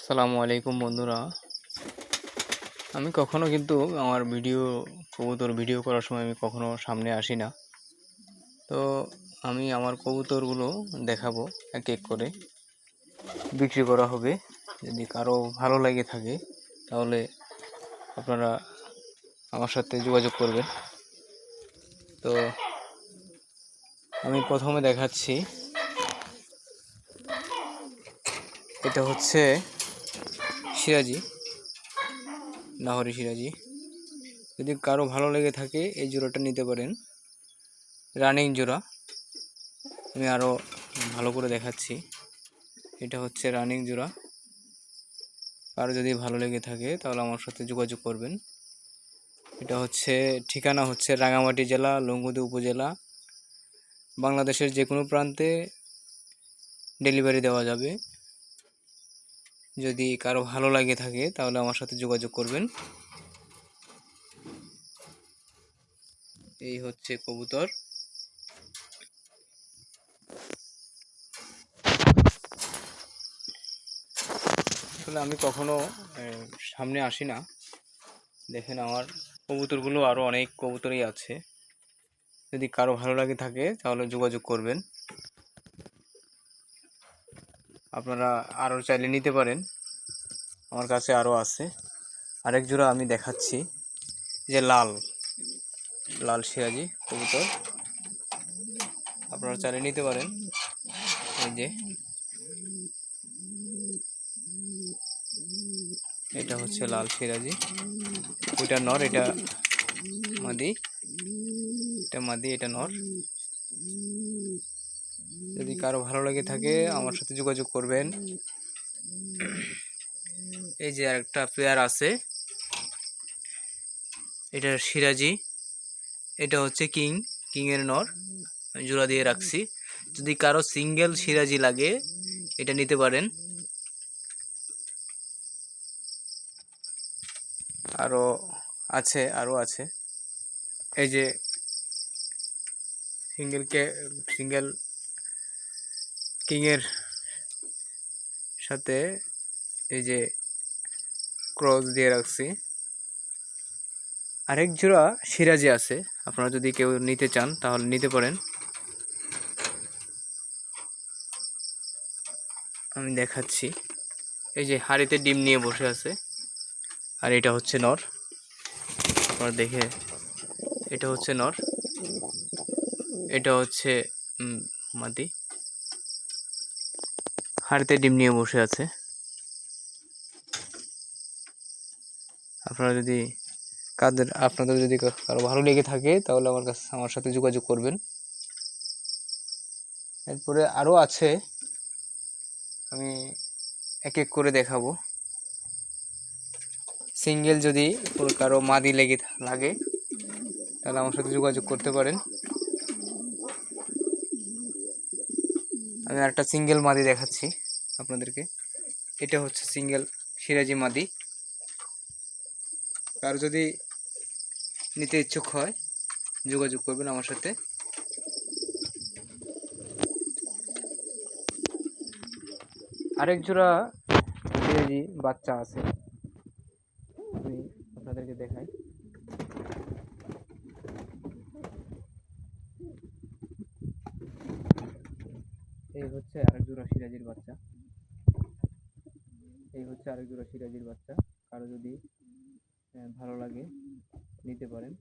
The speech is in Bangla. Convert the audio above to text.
আসসালামু আলাইকুম বন্ধুরা। আমি কখনো কিন্তু আমার কবুতর ভিডিও করার সময় আমি কখনো সামনে আসি না। তো আমি আমার কবুতরগুলো দেখাবো এক এক করে, বিক্রি করা হবে। যদি কারো ভালো লেগে থাকে তাহলে আপনারা আমার সাথে যোগাযোগ করবেন। তো আমি প্রথমে দেখাচ্ছি, এটা হচ্ছে সিরাজি, লাহোরি সিরাজি। যদি কারো ভালো লেগে থাকে এই জোড়াটা নিতে পারেন, রানিং জোড়া। আমি আরও ভালো করে দেখাচ্ছি, এটা হচ্ছে রানিং জোড়া। কারো যদি ভালো লেগে থাকে তাহলে আমার সাথে যোগাযোগ করবেন। এটা হচ্ছে ঠিকানা হচ্ছে রাঙামাটি জেলা, লংগদু উপজেলা। বাংলাদেশের যে কোনো প্রান্তে ডেলিভারি দেওয়া যাবে। যদি কারো ভালো লাগে থাকে তাহলে আমার সাথে যোগাযোগ করবেন। এই হচ্ছে কবুতর। আসলে আমি কখনো সামনে আসি না। দেখেন আমার কবুতরগুলো, আরও অনেক কবুতরই আছে। যদি কারো ভালো লাগে থাকে তাহলে যোগাযোগ করবেন। আপনারা আরও চাইলে নিতে পারেন, আমার কাছে আরও আছে। আরেক জোড়া আমি দেখাচ্ছি, যে লাল লাল সিরাজি কবুতর, আপনারা চাইলে নিতে পারেন। এই যে এটা হচ্ছে লাল সিরাজি, ওইটা নর, এটা মাদি, এটা মাদি, এটা নর। যদি কারো ভালো লাগে থাকে আমার সাথে যোগাযোগ করবেন। এই যে আরেকটা পেয়ার আছে, এটা সিরাজি, এটা হচ্ছে কিংয়ের নর, জোড়া দিয়ে রাখছি। যদি কারো সিঙ্গেল সিরাজি লাগে এটা নিতে পারেন। আরও আছে। এই যে সিঙ্গেল কিংয়ের সাথে এই যে ক্রস দিয়ে রাখছি। আরেক জোড়া সিরাজি আছে, আপনারা যদি কেউ নিতে চান তাহলে নিতে পারেন। আমি দেখাচ্ছি, এই যে হাড়িতে ডিম নিয়ে বসে আছে, আর এটা হচ্ছে নর। আপনারা দেখে, এটা হচ্ছে নর, এটা হচ্ছে মাদি, হাড়িতে ডিম নিয়ে বসে আছে। আপনাদের যদি কারো ভালো লেগে থাকে তাহলে আমার সাথে যোগাযোগ করবেন। এরপরে আরও আছে, আমি এক এক করে দেখাবো। সিঙ্গেল যদি কারো মাদি লাগে তাহলে আমার সাথে যোগাযোগ করতে পারেন। আমি একটা সিঙ্গেল মাদি দেখাচ্ছি আপনাদেরকে। এটা হচ্ছে সিঙ্গেল সিরাজি মাদি। কারো যদি নিতে ইচ্ছুক হয় যোগাযোগ করবেন আমার সাথে। আরেক জোড়া সিরাজি বাচ্চা আছে, আমি আপনাদেরকে দেখাই। এই হচ্ছে আরেক জোড়া সিরাজির বাচ্চা, কারো যদি ভালো লাগে নিতে পারেন।